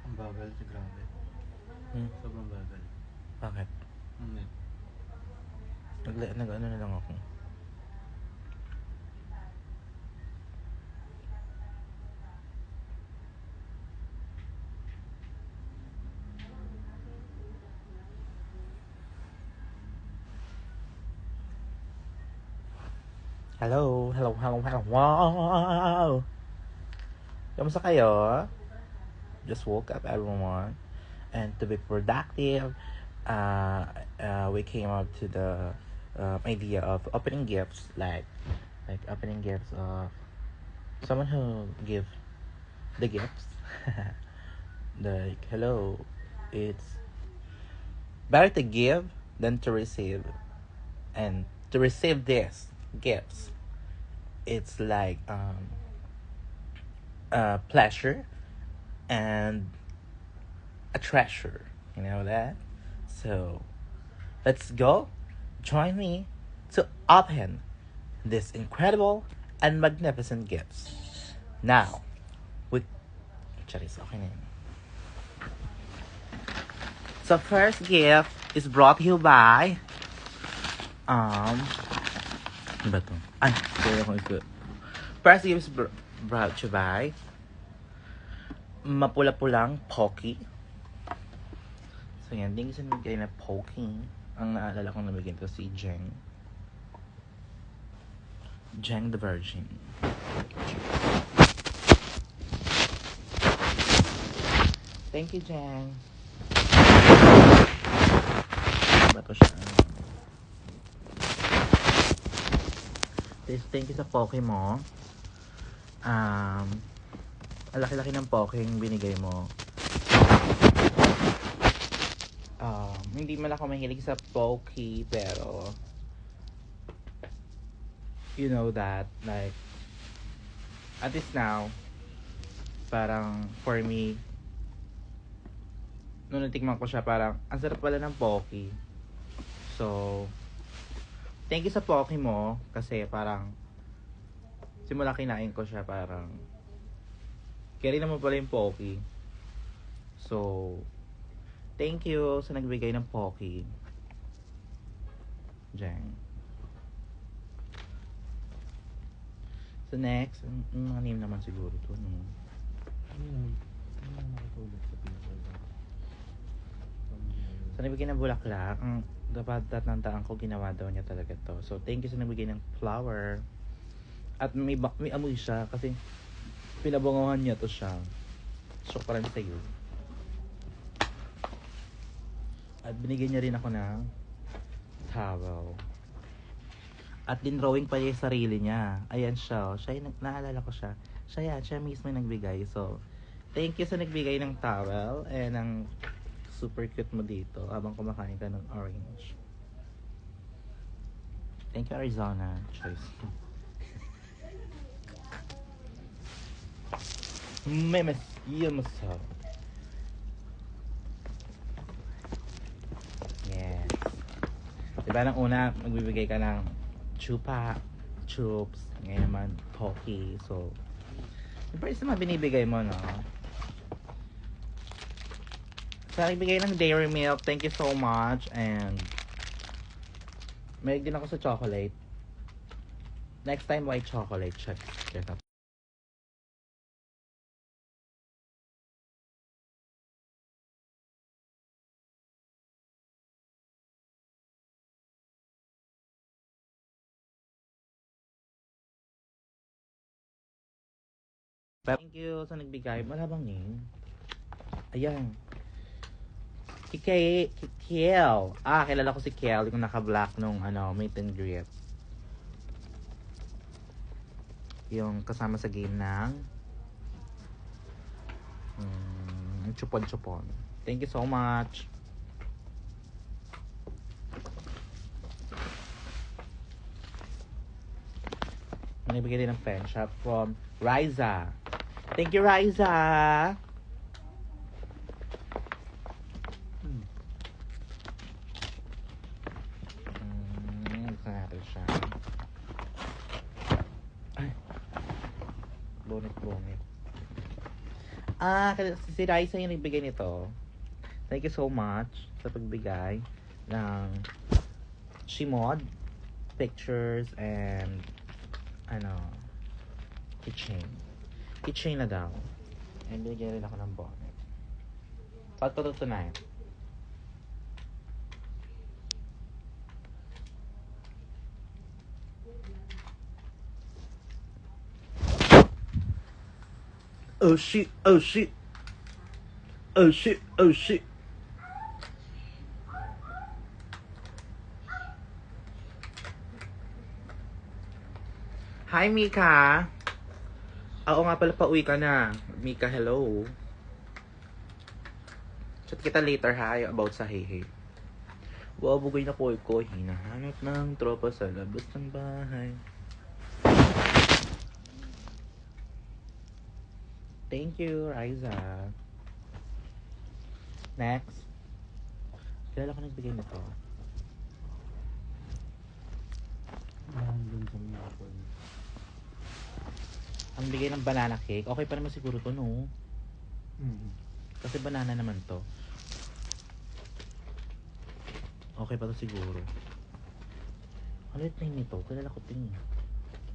Ang bagal si grabe. Sobrang bagal. Bakit? Net. Nag-ano na lang ako. Hello. Wow! Kamusta kayo? Just woke up, everyone. And to be productive, we came up to the idea of opening gifts, like opening gifts of someone who give the gifts. Like, hello, it's better to give than to receive, and to receive these gifts, it's like a pleasure and a treasure, you know that. So let's go, join me to open these incredible and magnificent gifts. Now we Charis, okay na yun. So first gift is brought to you by ano ba to? Ay, kaya ko ito. First gift is brought to you by mapula-pulang Pocky. So yan, din kasi nabigay na Pocky. Ang naalala kong nabigyan ko si Jeng the Virgin. Thank you, Jeng. Bato siya. Thank you sa Pocky mo. Ang laki-laki ng Pocky yung binigay mo. Hindi man ako mahilig sa Pocky, pero you know that, like, at least now, parang for me, nung natikman ko siya, parang ang sarap pala ng Pocky. So thank you sa Pocky mo, kasi parang simula kinain ko siya, parang carry naman pala yung Pocky. So thank you sa nagbigay ng Pocky, Jeng. So next, mga name naman siguro to, no? So nagbigay ng bulaklak. Ang dapat tatandaan ko, ginawa daw niya talaga to. So thank you sa nagbigay ng flower. At may amoy siya kasi pinabungawan niya to siya. So parang sa'yo. At binigyan niya rin ako ng towel. At din-drawing pa niya yung sarili niya. Ayan siya. Siya yung naalala ko siya. Siya mismo yung nagbigay. So thank you sa nagbigay ng towel and ng super cute mo dito habang kumakain ka ng orange. Thank you, Arizona. Choice. Memes, yun masarap. Yes. Diba nang una, magbibigay ka ng chupa, chups, ngayon naman, Pocky. So, yung first naman binibigay mo, no? Sa nagbigay ng Dairy Milk, thank you so much. And may din ako sa chocolate. Next time, white chocolate. Check out. Thank you sa nagbigay. Wala bang name? Ayan. Kiel. Kilala ko si Kiel. Yung naka-black nung meet and greet. Yung kasama sa game ng chupon. Thank you so much. Nagbigay din ng pen shop from Riza. Thank you, Riza. Natin siya. Ay. Bonnet. Si Raisa yung nagbigay nito. Thank you so much sa pagbigay ng Shimod, pictures, and keychain. Keychain na daw. And binigyan rin ako ng bonnet. Saan ko to tonight? Oh shit, oh shit. Oh shit, oh shit. Hi, Mika. Oo nga pala, pauwi ka na. Mika, hello. Chat kita later ha, about sa Hey. Buabugay na po ko. Hinahanap ng tropa sa labas ng bahay. Thank you, Riza. Next. Kilala ko nagbigay nito. Dun sa mga apple. Ang bigay ng banana cake. Okay pa naman siguro to, no? Kasi banana naman to. Okay pa to siguro. Ano yung tingin nito? Kilala ko tingin.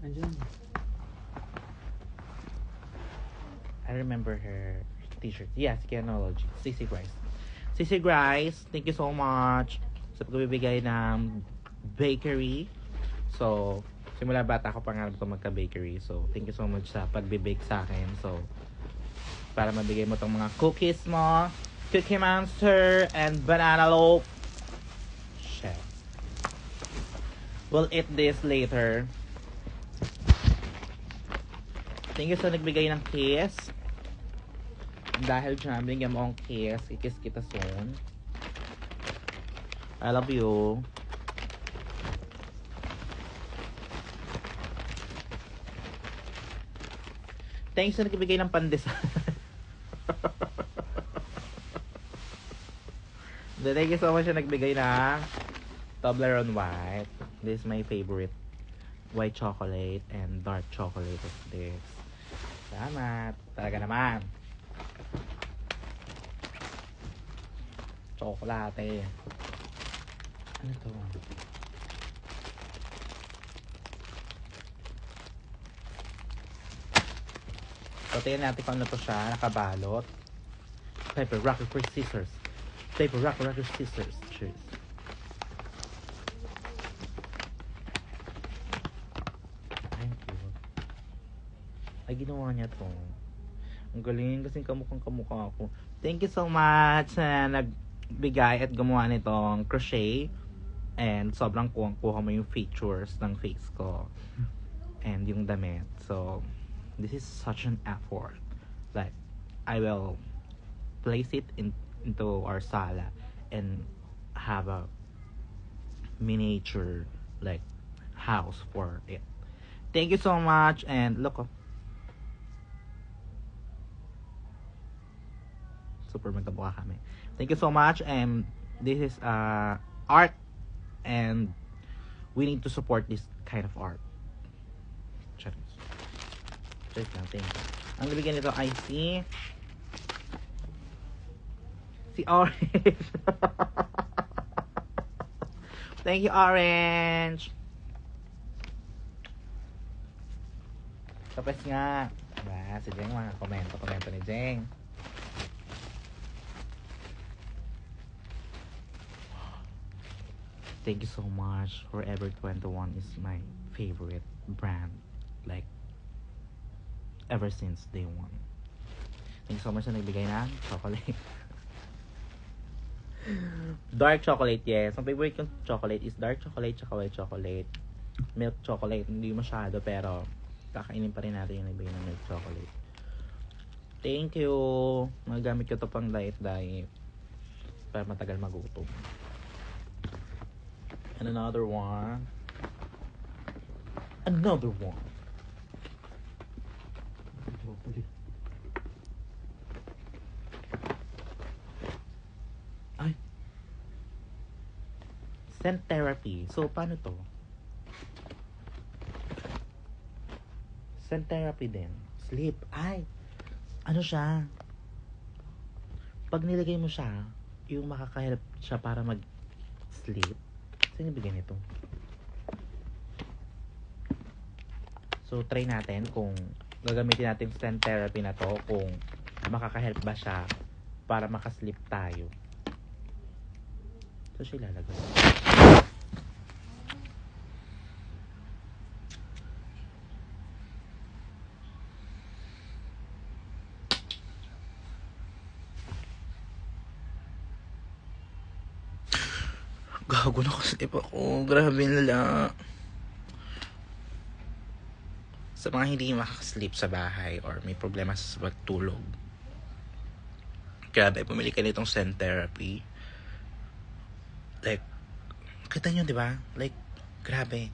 Andiyan. I remember her t-shirt. Yes, Kianology. Sissy Grice. Sissy Grice, thank you so much sa pagbibigay ng bakery. So, simula bata ako pangarap ko magka-bakery. So, thank you so much sa pagbibake sa akin. So, para mabigay mo tong mga cookies mo, Cookie Monster, and banana loaf. Shit. We'll eat this later. Thank you sa nagbigay ng kiss. Dahil dyan, binigyan mo akong kiss. Kikiss kita soon. I love you. Thanks sa nagbigay ng pandesal. Thank you so much sa nagbigay ng Toblerone White. This is my favorite. White chocolate and dark chocolate of this. Salamat. Talaga naman. Chocolate. Ano to? Patayin natin kung ano to siya. Nakabalot. Paper, rock, paper, scissors. Paper, rock, paper, scissors. Cheers. Thank you. Ay, ginawa niya to. Ang galing kasing kamukha ako. Thank you so much na nagbigay at gumawa nitong crochet. And sobrang kuha mo yung features ng face ko. And yung damit. So, this is such an effort. Like, I will place it into our sala and have a miniature like house for it. Thank you so much and look, super magkamukha kami. Thank you so much and this is art and we need to support this kind of art. Check lang, thank you. Ang bibigyan nito ay si Orange. Thank you, Orange. Tapos nga. Diba? Si Jeng, mga komento ni Jeng. Thank you so much. Forever 21 is my favorite brand. Like, ever since day one. Thank you so much na nagbigay ng chocolate. Dark chocolate, yes. Ang favorite kong chocolate is dark chocolate, tsaka white chocolate. Milk chocolate, hindi masyado, pero kakainin pa rin natin yung nagbigay ng milk chocolate. Thank you. Magagamit ko to pang diet para matagal magutom. And another one. Ay. Scent therapy. So, paano to? Scent therapy din. Sleep. Ay. Ano siya? pag nilagay mo siya, yung makakahelp siya para mag-sleep. Saan ibigay nito? So, try natin kung gagamitin natin stand therapy na to, kung makakahelp ba siya para makasleep tayo. So, siya ilalagay. Gago na kasleep ako. Grabe nila. Sa mga hindi makakasleep sa bahay or may problema sa pagtulog, grabe, pumili ka nitong zen therapy. Like, kita nyo, di ba? Like, grabe.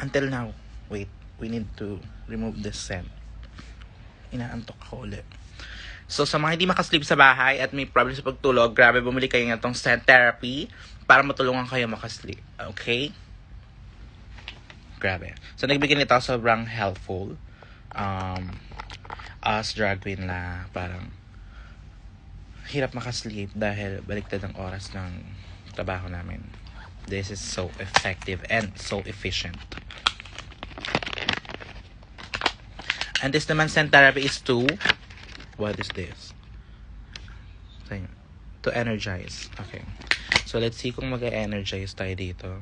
Until now, wait, we need to remove this scent. Inaantok ako ulit. So, sa mga hindi makasleep sa bahay at may problem sa pagtulog, grabe, bumili kayo ng itong scent therapy para matulungan kayo makasleep. Okay? Grabe. So, nagbigay nito sobrang helpful. As drag queen na parang hirap makasleep dahil baliktad ang oras ng trabaho namin. This is so effective and so efficient. And this naman scent therapy is to, what is this? To energize. Okay. So, let's see kung mag-energize tayo dito.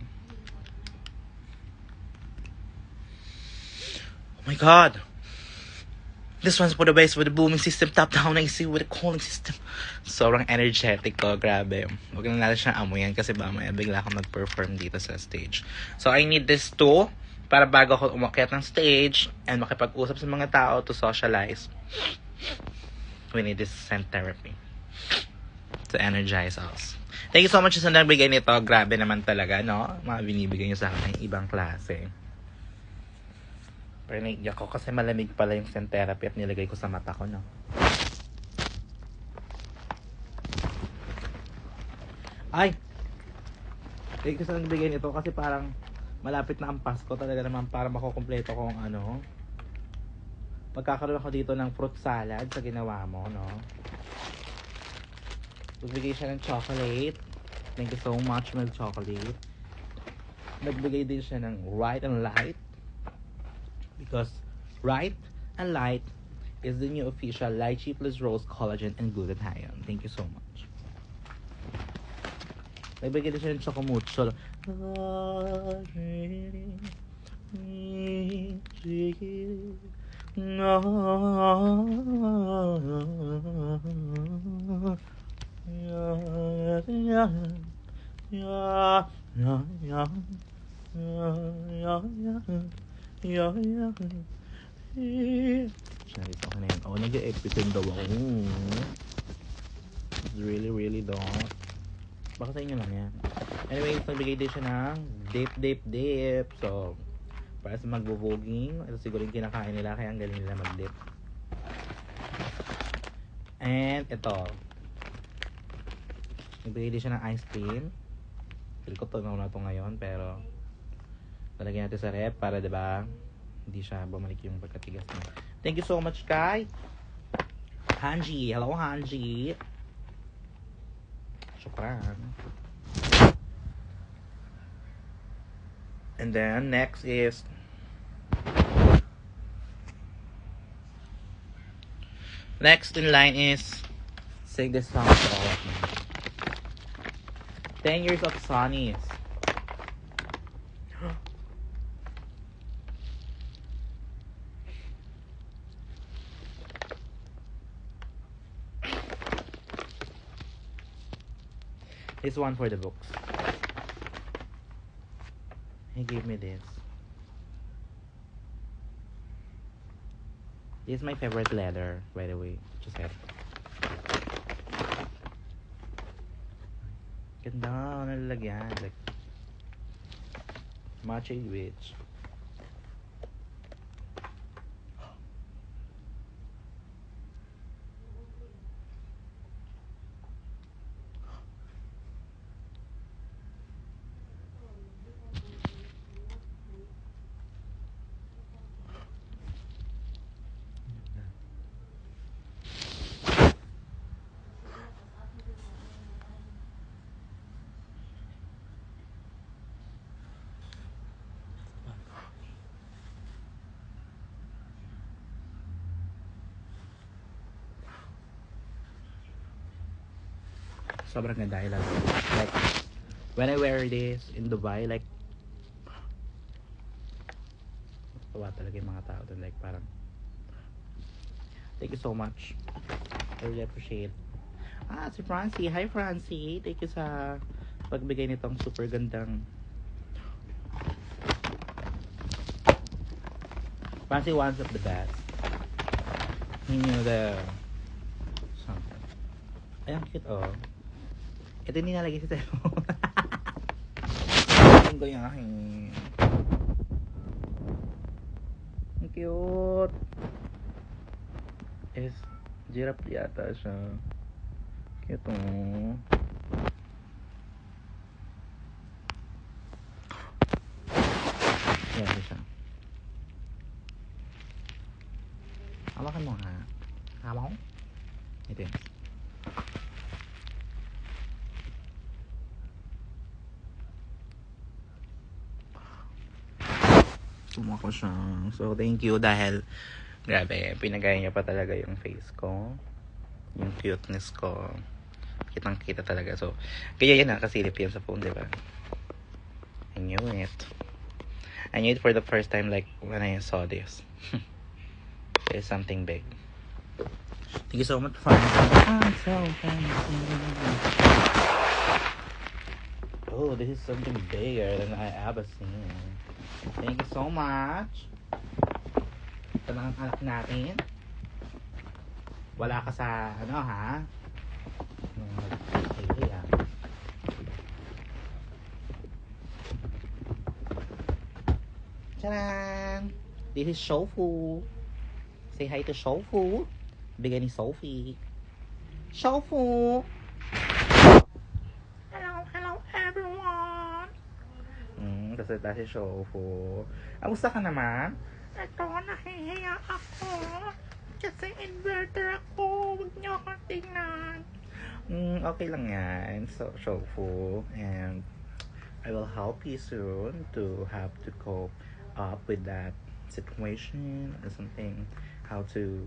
Oh my God! This one's for the base with the booming system, top-down AC with the cooling system. Sobrang energetic to, grabe. Huwag na natin siyang amuyan kasi mamaya bigla akong mag-perform dito sa stage. So, I need this too para bago ako umakyat ng stage and makipag-usap sa mga tao to socialize. We need this scent therapy to energize us. Thank you so much sa nagbigay nito. Grabe naman talaga, no? Mga binibigay nyo sa akin ng ibang klase. Pero naiiyak ko kasi malamig pala yung scent therapy at nilagay ko sa mata ko, no? Ay! Thank you sa nagbigay nito kasi parang malapit na ang Pasko talaga naman para makukumpleto ko ang ano. Magkakaroon ako dito ng fruit salad sa ginawa mo, no? Nagbigay siya ng chocolate. Thank you so much, milk chocolate. Nagbigay din siya ng Right and Light. Because Right and Light is the new official lychee plus rose collagen and glutathione. Thank you so much. Nagbigay din siya ng chocomucho. Ito ka na yun. Oh, nag-e-epitin daw ako. Really, really don't. Baka sa inyo lang yan. Anyways, nagbigay din siya ng dip. So, para sa magbo-voging, ito siguro yung kinakain nila, kaya ang galing nila mag-dip. And ito, nagbigay din siya ng ice cream. Feel ko to na ito ngayon, pero talagyan natin sa rep para, diba, hindi siya bumalik yung pagkatigas niya. Thank you so much, Kai. Hanji. Hello, Hanji. Shukran. And then, next is next in line is sing this song to all of me. 10 years of Sonny's. This one for the books. He gave me this. This is my favorite leather, by the way. Just have. Ganda, nalalagyan. Like, matcha witch. sobrang ganda. I love it. Like, when I wear this in Dubai, like, tawa talaga yung mga tao doon. Like, parang, thank you so much. I really appreciate. Si Francie. Hi, Francie. Thank you sa pagbigay nitong super gandang. Francie wants of the best. You know the something. Ay, ang cute, oh. Ito hindi nalagay sa telephone. Ang ko yung aking. Ang cute. Is giraffe yata siya. Cute, oh. Yan siya. Hawakan mo, ha? Hawak ko? Ito yun. Kumuha ko siya. So, thank you dahil grabe, pinagaya niya pa talaga yung face ko. Yung cuteness ko. Kitang kita talaga. So, kaya yan nakasilip yan sa phone, diba? I knew it. I knew it for the first time like when I saw this. It's something big. Thank you so much for Oh, this is something bigger than I ever seen. Thank you so much. Ito na ang anak natin. Wala ka sa ano, ha? Tcharan! This is Shofu. Say hi to Shofu. Bigay ni Sophie. Shofu! Hello everyone! Tapos si Shofu. Kamusta ka naman? Ito, nahihiya ako. Kasi inverter ako. Huwag niyo akong tingnan. Okay lang yan. So, Shofu. And I will help you soon to have to cope up with that situation or something. How to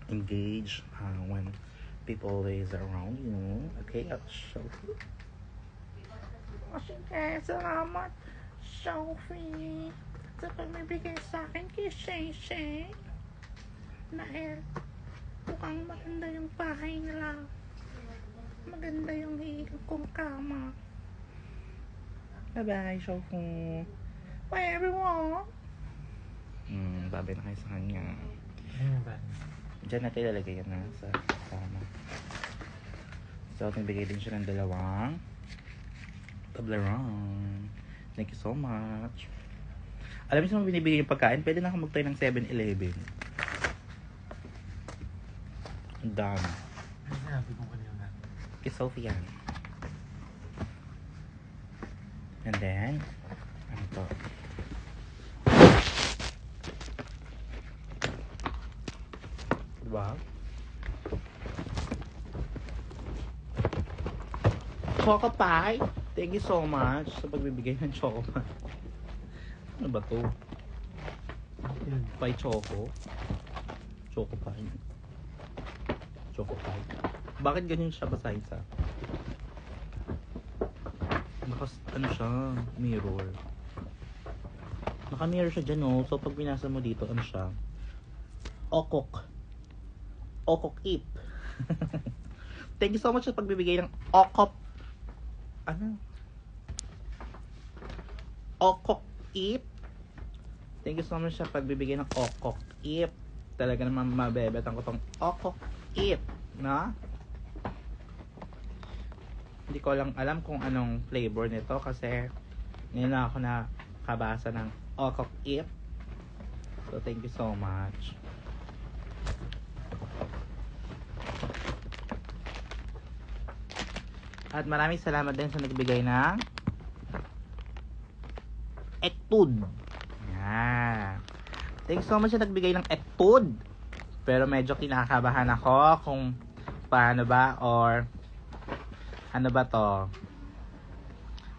engage when people is around you. Okay, Shofu. Sige, salamat, Sophie, sa pamibigay sa akin kay Shay. Dahil mukhang maganda yung bahay nila. Maganda yung hihigang kong kama. Bye-bye, Sophie. Bye, everyone. Babay na kayo sa kanya. Diyan natin ilalagay yan na sa kama. So, nagbigay din siya ng 2 Toblerone. Thank you so much. Alam niyo sa mga binibigay yung pagkain, pwede na ako magtayo ng 7-Eleven. Ang dami. Ay, sinabi ko kanina. Kay Sophie yan. And then, ano to? Diba? Choco pie. Thank you so much sa pagbibigay ng choco pie. Ano ba to? Yan. Pie choco. Choco pie. Choco pie. Bakit ganyan siya besides ha? Ano siya? Mirror. Naka-mirror siya dyan, oh. So pag binasa mo dito, ano siya? Okok. Okok ip. Thank you so much sa pagbibigay ng okok. Ano? Okok ip. Thank you so much sa pagbibigay ng okok ip. Talaga naman mabebetan ko tong okok ip, na? Hindi ko lang alam kung anong flavor nito kasi ngayon na ako nakabasa ng okok ip. So thank you so much. At maraming salamat din sa nagbigay ng Ektud. Yeah. Thanks so much sa nagbigay ng Ektud. Pero medyo kinakabahan ako kung paano ba or ano ba to.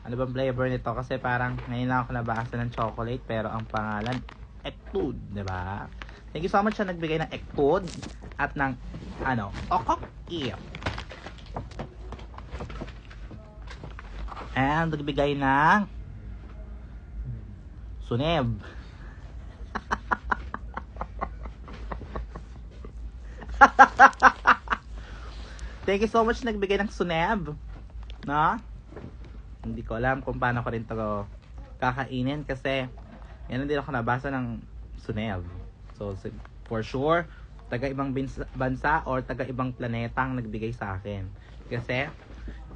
Ano bang flavor nito? Kasi parang ngayon lang ako nabasa ng chocolate pero ang pangalan Ektud, 'di ba? Thank you so much sa nagbigay ng Ektud at ng okok ip. And nagbigay ng Suneb. Thank you so much nagbigay ng Suneb. No? Hindi ko alam kung paano ko rin to kakainin kasi yan hindi ako nabasa ng Suneb. So for sure, taga ibang bansa or taga ibang planetang nagbigay sa akin. Kasi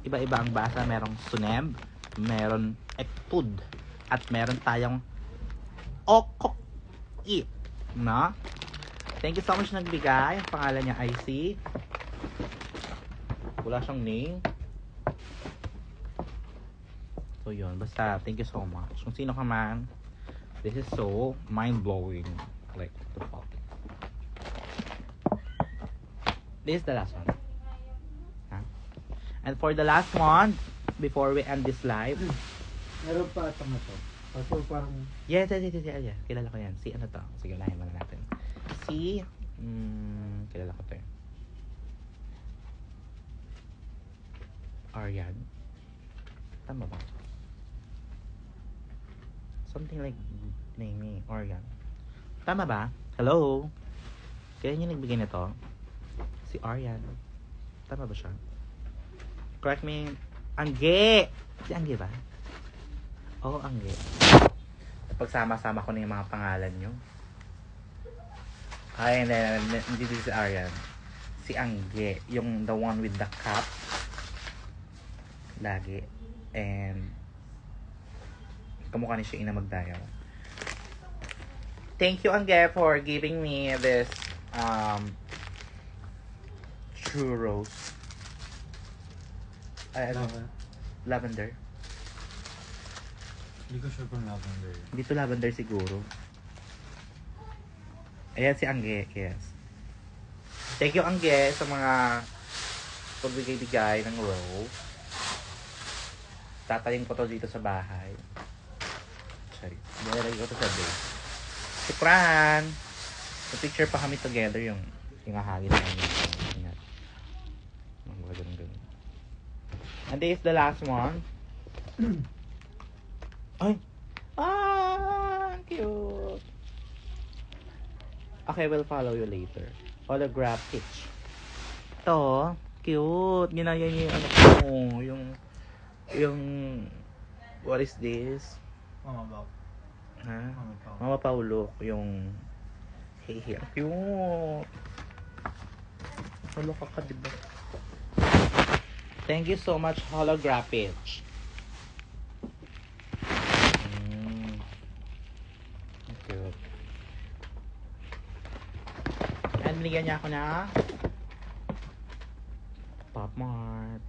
iba-iba ang basa, merong Suneb, meron Ektud, at meron tayong Okok-i. No? Thank you so much nagbigay. Ang pangalan niya IC. Wala siyang name. So yun, basta thank you so much. Kung sino ka man, this is so mind-blowing. Like, what the fuck? This is the last one. Huh? And for the last one, before we end this live, Meron pa ito na to. Kaso parang... yes. Kilala ko yan. Si ano to? Sige, unahin muna natin. Si... kilala ko to eh. Aryan. Tama ba? Something like naming Aryan. Tama ba? Hello? Kaya niya nagbigay nito? Si Aryan. Tama ba siya? Correct me. Angge! Si Angge ba? Oo, Angge. Pagsama-sama ko na yung mga pangalan nyo. Ay, hindi si Aryan. Si Angge. Yung the one with the cap. Lagi. And kamukha ni siya ina magdayaw. Thank you, Angge, for giving me this churros. Lavender. Hindi ko sure kung lavender. Dito lavender siguro. Ayan si Angge, yes. Thank you, Angge, sa mga pagbigay-bigay ng rose. Tatayin ko to dito sa bahay. Sorry. Nilagay ko to sa base. Shukran! So, picture pa kami together yung hahagin namin. Ganun. And this is the last one. Ay! Cute! Okay, we'll follow you later. Holograph pitch. Ito, cute. Ginaya niya yung ano ko. Yung what is this? Mama Bao. Ha? Mama Pao. Mama Paulo. Yung hey. Cute. Halo ka diba? Thank you so much, Holograph pitch. Cute. And binigyan niya ako na Pop Mart.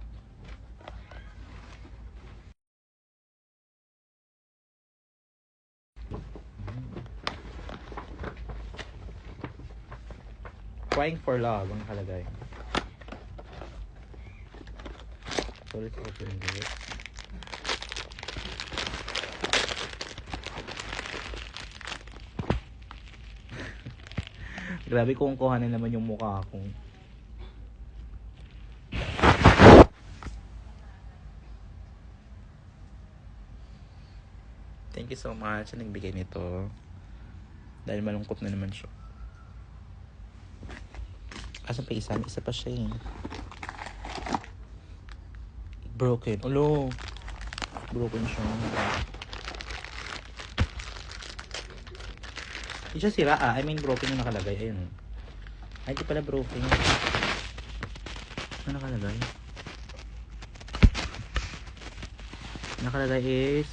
Crying for love ang nakalagay. So let's open it. Grabe kung kuhanin naman yung mukha ko. Thank you so much sa nagbigay nito. Dahil malungkot na naman siya. Asan pa isa? Isa pa siya eh. Broken. Ulo. Broken siya. Hindi siya sira ah. I mean broken yung nakalagay. Ayun. Ay, di pala broken. Ano nakalagay? Nakalagay is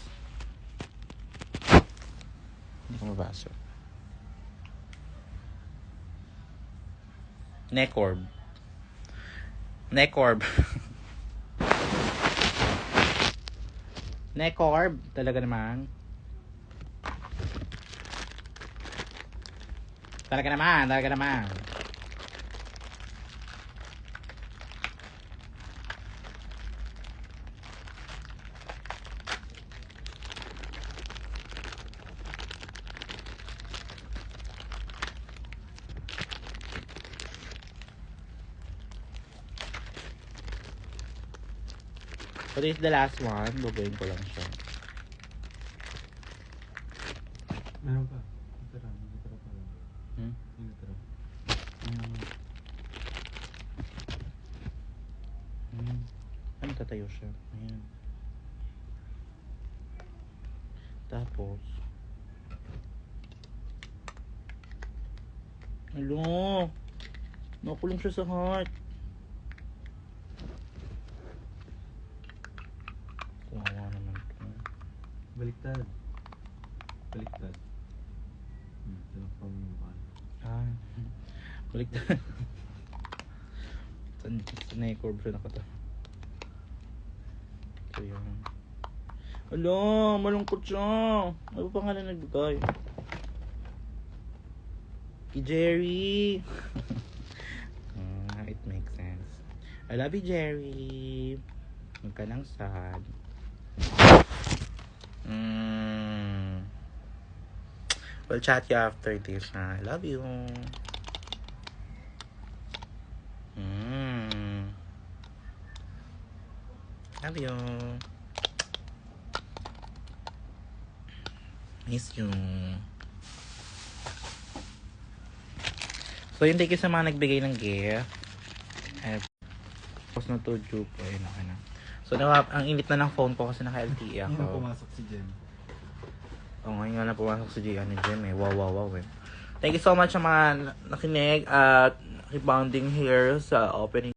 hindi ko mabasa. Necorb. Necorb. Talaga naman. Talaga naman. So this is the last one. Bubuin ko lang siya. Meron pa. Natira pa lang. Hmm? Yung natira. Ano tatayo siya? Ayan. Tapos hello, nakulong siya sa heart. Kawawa naman to. Baliktad. Baliktad. Tinakpan mo yung mukha. Ah, baliktad. Sa na-curve siya nakata. So yun. Hala, malungkot siya. Ano ba pangalan nagbigay? Kay Jerry. It makes sense. I love you, Jerry. Huwag ka nang sad. We'll chat you after this. I love you. Love you. Miss you. So, yun, thank you sa mga nagbigay ng gift. Tapos na to, Juke. Ayun, okay na. So, ang init na ng phone ko kasi naka-LTE Ngayon ako. pumasok si Jem. Ngayon nga na pumasok si Gian ni Jem eh. Wow eh. Thank you so much sa mga nakinig at rebounding here sa opening.